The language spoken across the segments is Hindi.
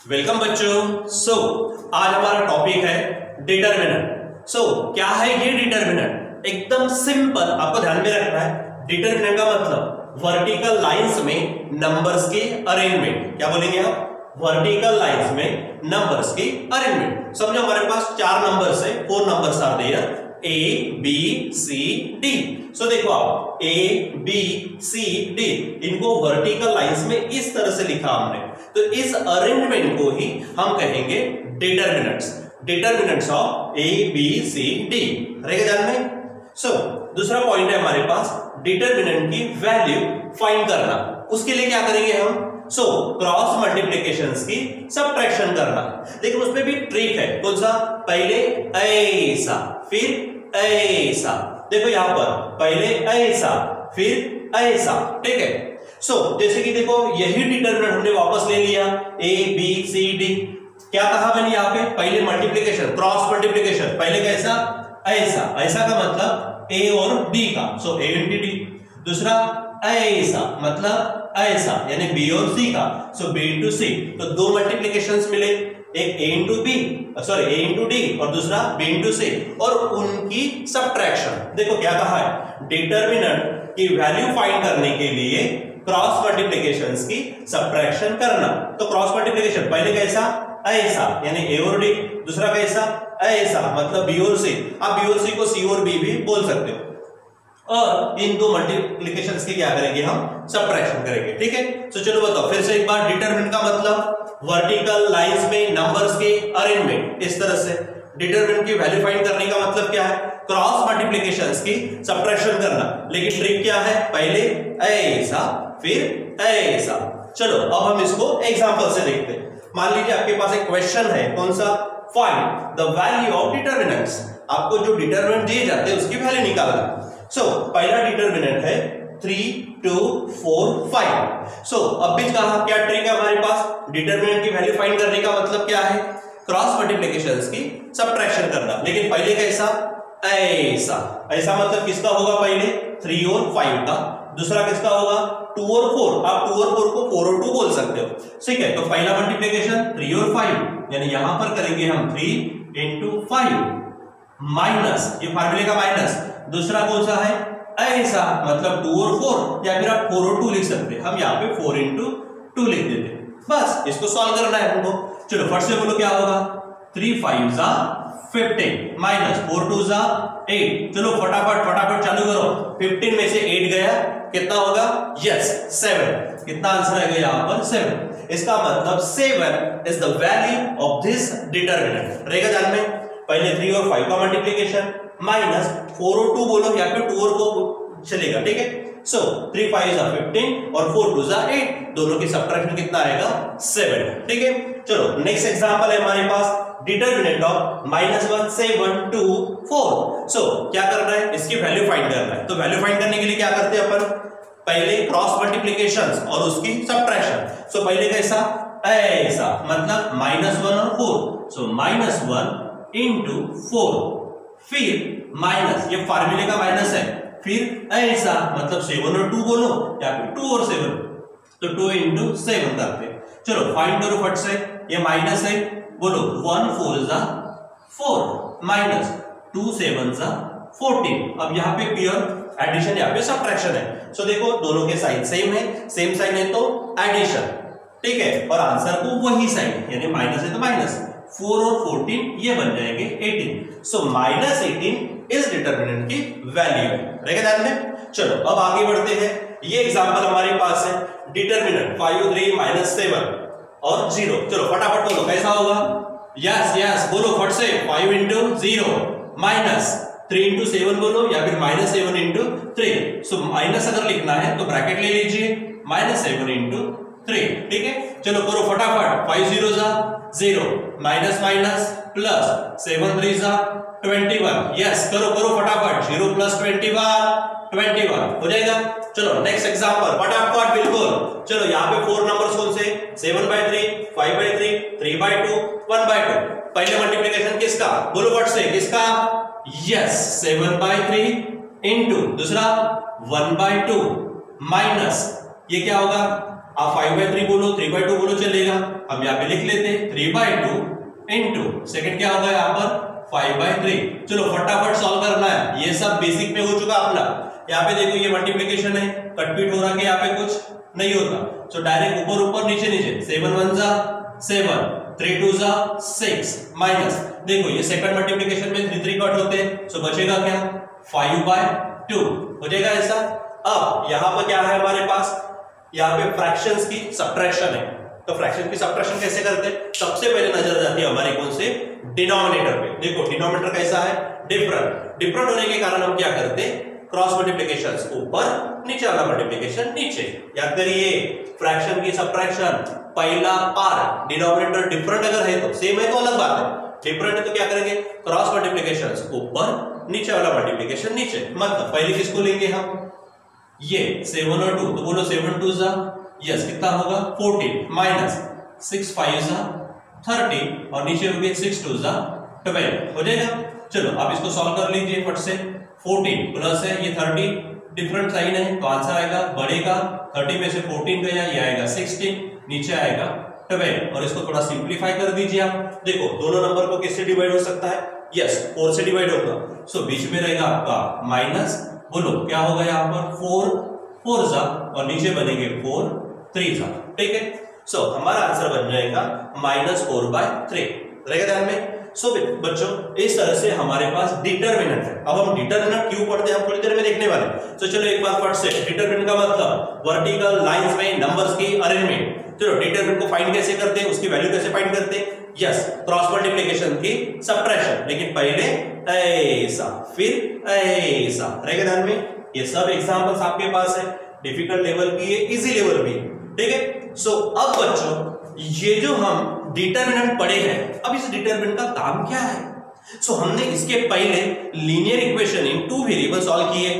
वेलकम बच्चों। आज हमारा टॉपिक है डिटरमिनेंट। क्या है ये डिटरमिनेंट? एकदम सिंपल, आपको ध्यान में रखना है। डिटरमिनेंट का मतलब वर्टिकल लाइंस में नंबर्स के अरेंजमेंट। क्या बोलेंगे आप? वर्टिकल लाइंस में नंबर्स की अरेंजमेंट। समझो हमारे पास 4 नंबर्स है, 4 numbers are there, A B C D। देखो आप A B C D इनको वर्टिकल लाइंस में इस तरह से लिखा हमने, तो इस अरेंजमेंट को ही हम कहेंगे determinants. Determinants of A B C D रहेगा ध्यान में। दूसरा पॉइंट है हमारे पास डिटरमिनेंट की वैल्यू फाइंड करना। उसके लिए क्या करेंगे हम? क्रॉस मल्टीप्लिकेशंस की सबट्रैक्शन करना। लेकिन उसमें भी ट्रिक है। कौन सा? पहले ऐसा फिर ऐसा। देखो यहां पर पहले ऐसा फिर ऐसा, ठीक है। जैसे कि देखो यही डिटरमिनेंट हमने वापस ले लिया, A B C D। क्या कहा मैंने यहाँ पे? पहले मल्टीप्लिकेशन, क्रॉस मल्टीप्लिकेशन। पहले कैसा? ऐसा। ऐसा का मतलब A और D का, A into D। दूसरा ऐसा मतलब ऐसा, यानी B और C का, B into C। तो 2 मल्टीप्लिकेशंस मिले, एक A into B, A into D और दूसरा B into C, और उनकी सबट्रैक्शन। देखो क्या कहा है? डिटरमिनेंट की वैल्यू फाइंड करने के लिए क्रॉस मल्टीप्लिकेशंस की सबट्रैक्शन करना। तो क्रॉस मल्टीप्लिकेशन पहले कैसा? ऐसा, यानी A और D। दूसरा कैसा? ऐसा मतलब B और C। आप B और C को C और B भी बोल सकते हो। और इन 2 मल्टीप्लिकेशंस की क्या करेंगे? हम सबट्रैक्शन करेंगे, ठीक है। चलो बताओ फिर से एक बार। डिटरमिनेंट का मतलब वर्टिकल लाइंस में नंबर्स के अरेंजमेंट, इस तरह से। डिटरमिनेंट की वैल्यू फाइंड करने का मतलब क्या है? क्रॉस मल्टीप्लिकेशंस की सबट्रैक्शन करना। लेकिन ट्रिक क्या है? पहले ऐसा फिर ऐसा। चलो अब हम इसको एग्जांपल से देखते हैं। मान लीजिए आपके पास एक क्वेश्चन है, कौन सा? Find the value of determinants. आपको जो डिटरमिनेंट दिए जाते हैं उसकी वैल्यू निकालना। पहला डिटरमिनेंट है 3 2 4 5। अब भी कहा क्या ट्रिक है हमारे पास? डिटरमिनेंट की वैल्यू फाइंड करने का मतलब क्या है? क्रॉस मल्टीप्लिकेशंस की सबट्रैक्शन करना। लेकिन पहले कैसा? ऐसा। ऐसा मतलब किसका होगा? पहले 3 और 5 का। दूसरा किसका होगा? 2 और 4। आप 2 और 4 को 4 और 2 बोल सकते हो, ठीक है। तो पहला मल्टीप्लिकेशन 3 और 5, यानी यहां पर करेंगे हम 3 into 5 माइनस, ये फार्मूले का माइनस। दूसरा कौन सा है? ऐसा मतलब 2 और 4, या फिर आप 4 और 2 लिख सकते हैं। हम यहाँ पे 4 into 2 लिख देते हैं। बस इसको सॉल्व करना है हमको। चलो फट से बोलो क्या होगा? 3 5 जा 15 माइनस 4 2 जा 8। चलो फटाफट चालू करो। 15 में से 8 गया, कितना होगा? यस 7। कितना आंसर आएगा यहाँ पर? 7। इसका मतलब 7 is the value of this determinant. रहेगा ध्यान में। पहले 3 और 5 का मल्टीप्लिकेशन माइनस 4 और 2 बोलो, या फिर 2 और 4 चलेगा, ठीक है। 3 5 जा 15 और 4 2 जा 8। दोनों की सबट्रैक्शन कितना आएगा? 7, ठीक है। चलो नेक्स्ट एग्जांपल है हमारे पास डिटरमिनेंट ऑफ -1 7 2 4। क्या करना है? इसकी वैल्यू फाइंड करना है। तो वैल्यू फाइंड करने के लिए क्या करते हैं अपन? पहले क्रॉस मल्टीप्लिकेशंस और उसकी सबट्रैक्शन। पहले कैसा? ऐसा मतलब -1 और 4। -1 into 4, फिर माइनस, ये फार्मूले का माइनस है। फिर ऐसा मतलब 7 और 2 बोलो, या फिर 2 और 7, तो 2 into 7 करते हैं। चलो फाइंड करो फट से। ये माइनस है, बोलो 1 4 जा 4 माइनस 2 7 जा 14। अब यहाँ पे प्योर एडिशन, यहाँ पे सबट्रैक्शन है। देखो दोनों के साइन सेम है, सेम साइन है तो एडिशन, ठीक है। और आंसर को वही साइन, यानी माइनस है तो माइनस। 4 और 14 ये बन जाएंगे 18। -18 इस डिटरमिनेंट की वैल्यू है। रहेगा ध्यान में। चलो अब आगे बढ़ते हैं। ये एग्जांपल हमारे पास है डिटरमिनेंट 5 3 -7 और 0। चलो फटाफट बोलो कैसा होगा? यस बोलो फट से। 5 into 0 माइनस 3 into 7 बोलो, या फिर -7 into 3। माइनस अगर लिखना है तो ब्रैकेट ले लीजिए, -7 into 3, ठीक है। चलो करो फटाफट। 5 0 जा 0 माइनस माइनस प्लस 7 3 जा 21। यस करो फटाफट। 0 प्लस 21 हो जाएगा। चलो नेक्स्ट एग्जांपल फटाफट, बिल्कुल। चलो यहाँ पे 4 नंबर्स कौन से? 7/3 5/3 3/2 1/2। पहले मल्टीप्लिकेशन किसका? बोलो फट से, किसका? यस 7/3 इंटू दूसरा 1/2 माइनस, ये क्या होगा? आप 5/3 बोलो 3/2 बोलो चलेगा। हम यहाँ पे लिख लेते हैं 3/2 इंटू सेकेंड क्या होगा यहाँ पर 5/3। चलो फटाफट सॉल्व करना है, ये सब बेसिक में हो चुका अपना। यहाँ पे देखो ये मल्टीप्लिकेशन है, कटपीट हो रहा है यहाँ पे कुछ नहीं होता, तो डायरेक्ट ऊपर ऊपर नीचे नीचे 7 1 जा 7 3 2 जा 6 माइनस देखो ये सेकंड मल्टीप्लिकेशन में 3 3 कट होते हैं, सो बचेगा क्या 5/2 हो जाएगा ऐसा। अब यहाँ पर क्या है हमारे पास, यहाँ पे फ्रैक्शंस की सब्ट्रैक्शन है, तो फ्रैक्शन की सब्ट्रैक्शन कैसे करते हैं, सबसे पहले नजर जाती है हमारे कौन से डिनोमिनेटर पे। देखो डिनोमिनेटर कैसा है डिफरेंट, डिफरेंट होने के कारण हम क्या करते हैं क्रॉस मल्टीप्लिकेशन ऊपर, नीचे वाला मल्टीप्लिकेशन नीचे। याद करिए फ्रैक्शन की सब्ट्रैक्शन पहला पार्ट डिनोमिनेटर डिफरेंट अगर है तो सेम है तो अलग बात है, डिफरेंट है तो क्या करेंगे क्रॉस मल्टीप्लिकेशन ऊपर, नीचे वाला मल्टीप्लिकेशन नीचे। मतलब पहले किसको लेंगे हम ये 7 और 2, तो बोलो 7 2 जा यस कितना होगा 14 माइनस 6 5 जा 30 और नीचे हो गए 6 2 जा 12 हो जाएगा। चलो आप इसको सॉल्व कर लीजिए फट से। 14 प्लस है ये 30 डिफरेंट साइन है तो आंसर आएगा बढ़ेगा 30 में से 14 गया ये आएगा 16 नीचे आएगा 12 और इसको थोड़ा सिंप्लीफाई कर दीजिए आप। देखो दोनों नंबर को किससे डिवाइड हो सकता है यस 4 से डिवाइड होगा, सो बीच में रहेगा आपका माइनस, बोलो क्या होगा यहाँ पर 4 4 जा और नीचे बनेंगे 4 3 जा, ठीक है। सो हमारा आंसर बन जाएगा -4/3 रहेगा ध्यान में। सो बच्चों इस तरह से हमारे पास डिटरमिनेंट है। अब हम डिटरमिनेंट क्यों पढ़ते हैं हम थोड़ी देर में देखने वाले। तो चलो एक बार फट से डिटरमिनेंट का मतलब वर्टिकल लाइंस में नंबर्स की अरेंजमेंट। चलो डिटरमिनेंट को फाइंड कैसे करते हैं, उसकी वैल्यू कैसे फाइंड करते हैं, यस क्रॉस मल्टीप्लिकेशन की सब्ट्रैक्शन, लेकिन पहले ऐसा फिर ऐसा रहेगा ध्यान में। ये सब एग्जांपल्स आपके पास है, डिफिकल्ट लेवल भी है इजी लेवल भी है, ठीक है। सो अब बच्चों ये जो हम डिटरमिनेंट पढ़े हैं, अब इस डिटरमिनेंट का काम क्या है। सो हमने इसके पहले linear equation in 2 variable solve किए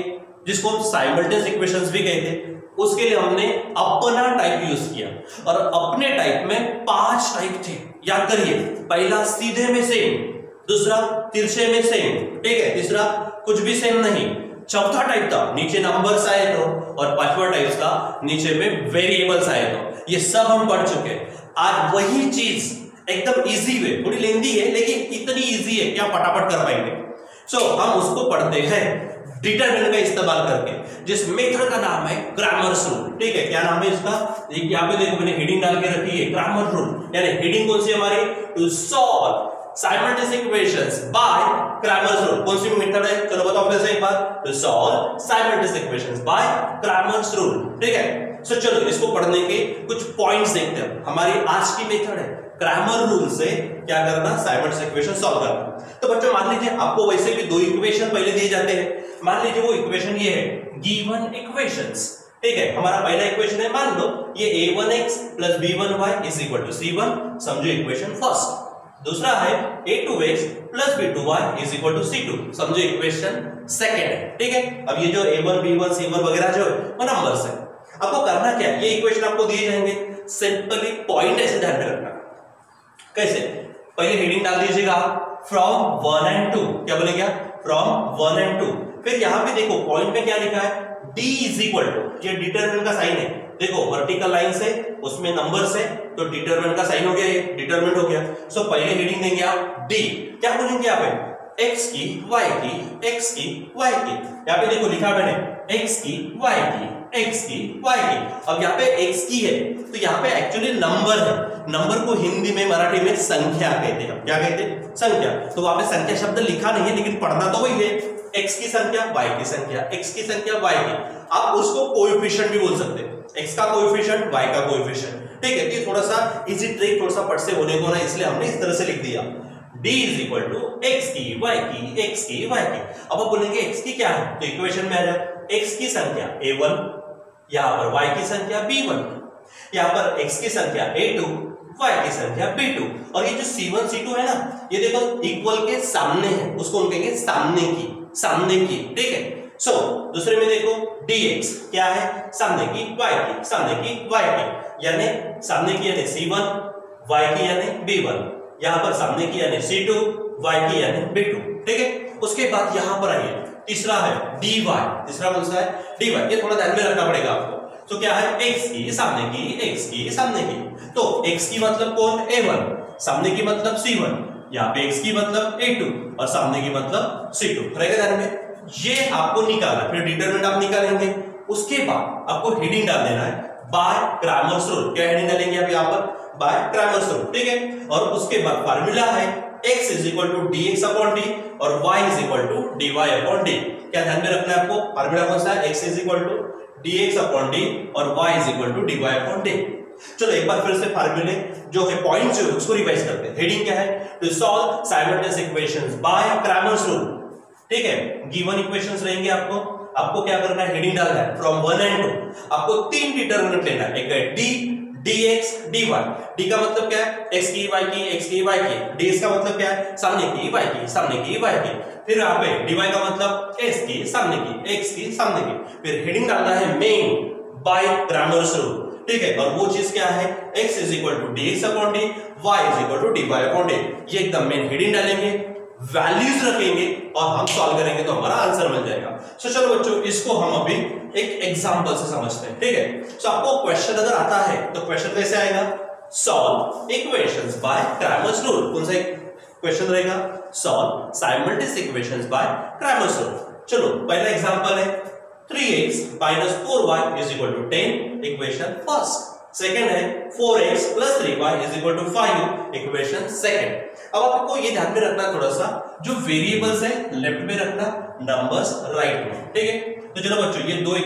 जिसको हम साइमल्टेनियस इक्वेशंस भी कहते। उसके लिए हमने अपना टाइप यूज किया और अपने टाइप में 5 टाइप थे, याद करिए। पहला सीधे में सेम, दूसरा तिरछे में सेम, ठीक है, तीसरा कुछ भी सेम नहीं, चौथा टाइप था नीचे नंबर्स आए तो, और पांचवा टाइप था नीचे में वेरिएबल्स आए तो। ये सब हम पढ़ चुके हैं। आज वही चीज एकदम इजी वे, थोड़ी लेंदी है लेकिन इतनी इजी है क्या फटाफट कर पाएंगे। सो हम उसको पढ़ते हैं डिटरमिनेंट का इस्तेमाल करके, जिस मेथड का नाम है क्रामर्स रूल, ठीक है। क्या नाम है इसका, यहाँ पे देखो मैंने हेडिंग डाल के रखी है क्रामर रूल, यानी हेडिंग कौन सी हमारी, to solve simultaneous equations by Cramer's rule. कौन सी मेथड है, चलो बताओ फिर से एक बार, to solve simultaneous equations by Cramer's rule, ठीक है। सो चलो इसको पढ़ने के कुछ पॉइंट्स देखते हैं। हमारी आज की मेथड है क्रामर रूल से क्या करना, साइमल्टेनियस इक्वेशन सॉल्व करना। तो बच्चों मान लीजिए आपको वैसे भी 2 इक्वेशन पहले दिए जाते हैं। मान लीजिए वो इक्वेशन ये है गिवन इक्वेशंस, ठीक है। हमारा पहला इक्वेशन है, मान लो ये a1x + b1y = c1, समझो इक्वेशन फर्स्ट। दूसरा है a2x + b2y = c2, समझो इक्वेशन सेकंड है, ठीक है। अब ये जो a1 b1 c1 वगैरह जो है वो नंबर्स है। आपको करना क्या है, ये इक्वेशन आपको दिए जाएंगे, सिंपली पॉइंट ऐसे ध्यान में रखना। कैसे, पहले हेडिंग डाल दीजिएगा फ्रॉम 1 and 2, क्या बोलेगा फ्रॉम 1 and 2। फिर यहां पे देखो पॉइंट में क्या लिखा है, d = ये डिटरमिनेंट का साइन है। देखो वर्टिकल लाइन से उसमें नंबर्स है तो डिटरमिनेंट का साइन हो गया, ये डिटरमिनेंट हो गया। सो पहले हेडिंग देंगे आप d, क्या बोलेंगे यहाँ पे x की y की x की y की। यहाँ पे देखो लिखा मैंने x की y की x की y की। अब यहाँ पे x की है तो यहाँ पे एक्चुअली नंबर है, नंबर को हिंदी में मराठी में संख्या कहते हैं। क्या कहते हैं, संख्या। तो वहां पे संख्या शब्द लिखा नहीं है लेकिन पढ़ना तो वही है, x की संख्या y की संख्या, x की संख्या y की। आप उसको कोएफिशिएंट भी बोल सकते हैं, x का कोएफिशिएंट y का कोएफिशिएंट, ठीक है। ये थोड़ा सा इजी ट्रिक, थोड़ा सा पट से होने को ना, इसलिए हमने इस तरह से लिख दिया d = x की y की x की y की। अब आप बोलेंगे x की क्या है, तो इक्वेशन में आ जाए x की संख्या a1, यहाँ पर y की संख्या b1, यहाँ पर x की संख्या a2, y की संख्या b2। और ये जो c1 c2 है ना, ये देखो इक्वल के सामने है, उसको हम कहेंगे सामने की, सामने की, ठीक है। सो दूसरे में देखो dx क्या है, सामने की y की, सामने की y की, यानी सामने की यानी c1, y की यानी b1, यहाँ पर सामने की यानी c2, y की यानी b2, ठीक है। उसके बाद यहाँ पर आइए तीसरा है dy, तीसरा कौन सा है dy, ये थोड़ा ध्यान में रखना पड़ेगा आपको। तो क्या है, x की सामने की, x की सामने की। तो x की मतलब कौन, a1, सामने की मतलब c1, यहाँ पे x की मतलब a2 और सामने की मतलब c2 रहेगा ध्यान में। ये आपको निकालना, फिर डिटरमिनेंट आप निकालेंगे। उसके बाद आपको हेडिंग डाल देना है बाय क्रैमर्स रूल। क्या हेडिंग डालेंगे आप यहाँ पर, बाय क्रैमर्स रूल, ठीक है। और उसके बाद फार्मूला है x is equal to dx upon d और y is equal to dy upon d। क्या ध्यान में रखना है आपको, फार्मूला कौन सा है, x is equal to dx upon d और y is equal to dy upon d। चलो एक बार फिर से फार्मूले जो है पॉइंट्स है उसको रिवाइज करते हैं। हेडिंग क्या है, to solve simultaneous equations by Cramer's rule, ठीक है। गिवन इक्वेशंस रहेंगे, आपको क्या करना है, हेडिंग डालना है फ्रॉम 1 एंड 2। आपको तीन डिटरमिनेंट लेना है, एक है d, dx, dy। d का मतलब क्या है, x की, y की, x की, y की। dx का मतलब क्या है, सामने की, y की, सामने की, y की। फिर यहाँ पे dy का मतलब x की, सामने की, x की, सामने की। फिर हेडिंग डालना है मेन बाय क्रैमर्स रूल, ठीक है। और वो चीज क्या है, x is equal to dx upon d, y is equal to dy upon d। ये एकदम मेन हेडिंग डालेंगे, वैल्यूज रखेंगे और हम सॉल्व करेंगे तो हमारा आंसर मिल जाएगा। सो चलो बच्चों, इसको हम अभी एक एग्जांपल से समझते हैं, ठीक है। सो आपको क्वेश्चन अगर आता है तो क्वेश्चन कैसे आएगा, solve equations by Cramer's rule. कौन सा क्वेश्चन रहेगा, solve simultaneous equations by Cramer's rule. चलो पहला एग्जांपल है 3x minus 4y is equal to 10, equation first. Second है 4x plus 3y is equal to 5, equation second. अब आपको ये ध्यान में रखना थोड़ा सा, जो वेरिएबल्स है लेफ्ट में रखना, नंबर्स राइट में, ठीक है। तो चलो बच्चों, ये दो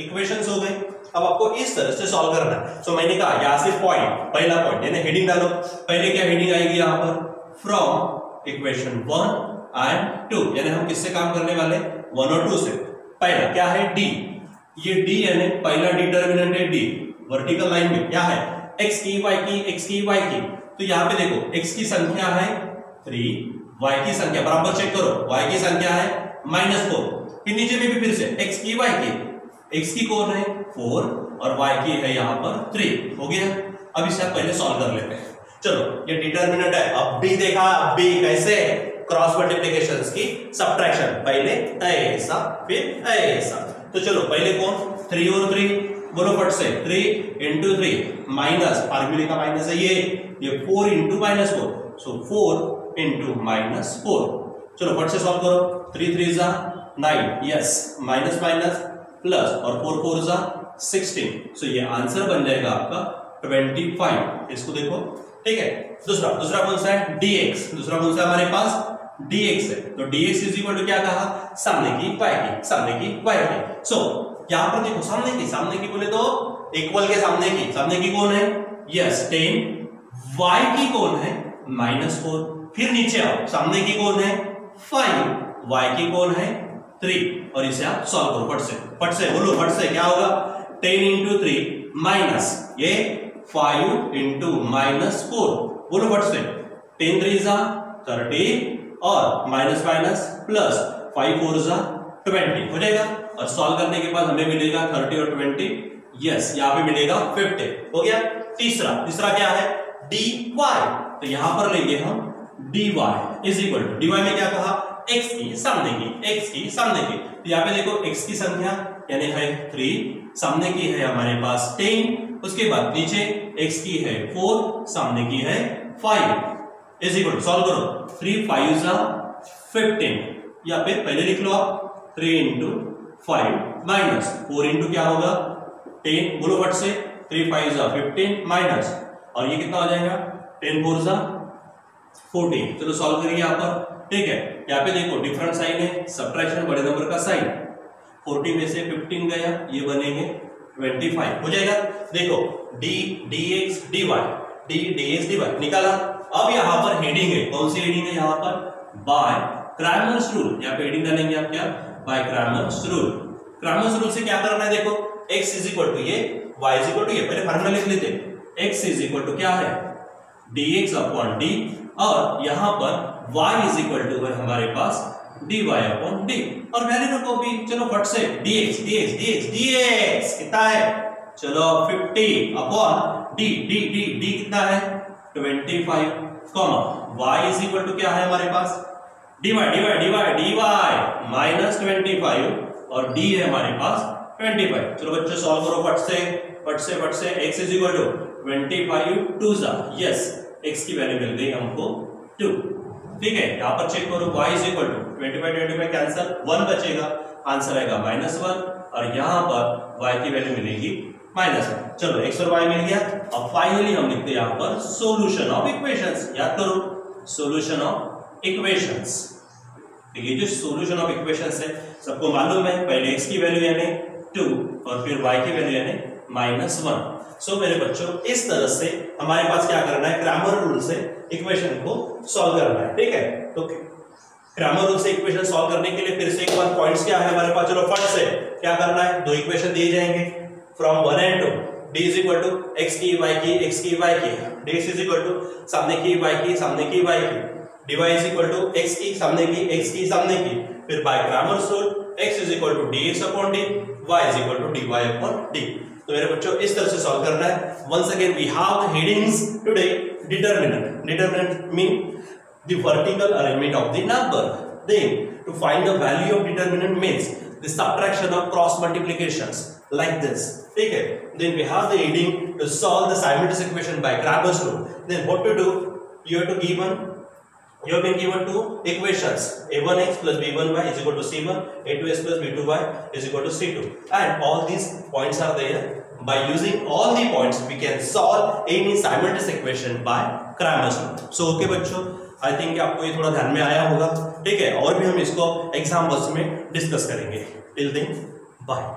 इक्वेशंस हो गए। अब आपको इस तरह से सॉल्व करना है। सो मैंने कहा यहाँ से पॉइंट, पहला पॉइंट यानी हेडिंग डालो। पहले क्या हेडिंग आएगी यहाँ पर, फ्रॉम इक्वेशन 1 एंड 2, यानी हम किससे काम करने वाले, 1 और 2 से। पहला क्या है, d। ये d यानी पहला डिटरमिनेंट है d, वर्टिकल लाइन में क्या है, x की, y की, x की, y की। तो यहाँ पे देखो x की संख्या है 3, y की संख्या बराबर चेक करो, y की संख्या है -4। फिर नीचे में भी फिर से x की, y की, x की कौन है 4 और y की है यहाँ पर 3, हो गया। अब इसे आप पहले सॉल्व कर लेते हैं। चलो ये डिटरमिनेंट है, अब b देखा, अब b कैसे, क्रॉस मल्टीप्लिकेशंस की सब्ट्रैक्शन, पहले ऐसा फिर ऐसा। तो चलो पहले कौन, 3 और 3, बोलो फट से, 3 into 3 माइनस, फार्मूले का माइनस है ये 4 into -4, सो 4 into -4। चलो फट से सॉल्व करो, 3 3 जा 9, यस, माइनस माइनस प्लस और 4 4 जा 16। सो ये आंसर बन जाएगा आपका 25। इसको देखो, ठीक है। दूसरा कौन सा है, dx। दूसरा कौन सा हमारे पास, dx है। तो dx इज इक्वल टू क्या कहा, सामने की y की, सामने की y की। सो यहां पर देखो सामने की बोले तो इक्वल के सामने की कौन है, यस 10, y की कौन है -4। फिर नीचे आओ, सामने की कौन है 5, y की कौन है 3, और इसे आप सॉल्व करो फट से बोलो, फट से क्या होगा, 10 into 3 माइनस ये 5 into -4, बोलो फट से, 10 3 जा 30 और माइनस माइनस प्लस 5 4 जा 20 हो जाएगा। और सॉल्व करने के बाद हमें मिलेगा 30 और 20, यस यहाँ पे मिलेगा 50, हो गया। तीसरा क्या है, dy। तो यहां पर लेंगे हम dy is equal to, dy में क्या कहा, x की सामने की, तो यहाँ पे देखो x की संख्या यानी है 3, सामने की है हमारे पास 10, उसके बाद नीचे x की है 4, सामने की है 5 इज इक्वल टू, सॉल्व करो, 3 5 जा 15, या फिर पहले लिख लो आप 3 into 5 माइनस 4 into क्या होगा 10, बोलो फट से, 3 5 जा 15 माइनस, और ये कितना हो जाएगा 10 4 जा 14। चलो सॉल्व करिए यहाँ पर, ठीक है। यहाँ पे देखो डिफरेंट साइन है, सब्ट्रैक्शन बड़े नंबर का साइन, 40 में से 15 गया, ये बनेंगे 25 हो जाएगा। देखो d dx dy, d dx dy निकाला। अब यहाँ पर हेडिंग है, कौन सी हेडिंग है यहाँ पर, बाय क्रैमर्स रूल। यहाँ पे हेडिंग डालेंगे आप क्या, by Cramer's rule. Cramer's rule से क्या करना है, देखो x इज इक्वल टू ये, y इज इक्वल टू ये, पहले फार्मूला लिख लेते, x इज इक्वल टू क्या है dx अपॉन d, और यहां पर y इज इक्वल टू है हमारे पास dy अपॉन d, और वैल्यू रखो भी, चलो फट से dx dx dx dx कितना है, चलो 50 upon d d d d कितना है 25, comma y is equal to क्या है हमारे पास dy dy dy dy minus 25, और d है हमारे पास 25। चलो बच्चों सॉल्व करो फट से। x इज इक्वल टू 25 2 जा, यस x की वैल्यू मिल गई हमको 2। ठीक है, यहाँ पर चेक करो y is equal to 25 cancel, 1 बचेगा, आंसर आएगा -1 और यहाँ पर y की वैल्यू मिलेगी -1। चलो x और y मिल गया। अब फाइनली हम लिखते हैं यहाँ पर सॉल्यूशन ऑफ इक्वेशंस। याद करो सॉल्यूशन ऑफ इक्वेशंस। ये जो सॉल्यूशन ऑफ इक्वेशंस है सबको मालूम है, पहले x की वैल्यू यानी 2 और फिर y की वैल्यू यानी -1। सो मेरे बच्चों इस तरह से हमारे पास क्या करना है, क्रैमर रूल से इक्वेशन को सॉल्व करना है। ठीक है, तो क्रैमर रूल से इक्वेशन सॉल्व करने के लिए फिर से एक बार पॉइंट्स क्या है हमारे पास, चलो फट से क्या करना है, दो इक्वेशन दिए जाएंगे from 1 and 2, d is equal to x की y की x की y की, dx इज इक्वल टू सामने की y की सामने की y की, dy is equal to x की सामने की x की सामने की, फिर by Cramer's rule x is equal to dx upon d, y is equal to dy upon d। तो मेरे बच्चों इस तरह से सॉल्व करना है। Once again we have the headings today. Determinant mean the vertical arrangement of the number, then to find the value of determinant means the subtraction of cross multiplications like this। ठीक है, then we have the heading to solve the simultaneous equation by Cramer's rule। then what to do, you have been given two equations, a1x plus b1y is equal to c1, a2x plus b2y is equal to c2, and all these points are there। by using all the points we can solve any simultaneous equation by Cramer's rule। so okay बच्चों, आई थिंक आपको ये थोड़ा ध्यान में आया होगा। ठीक है, और भी हम इसको एग्जाम्पल्स में डिस्कस करेंगे। Till then bye.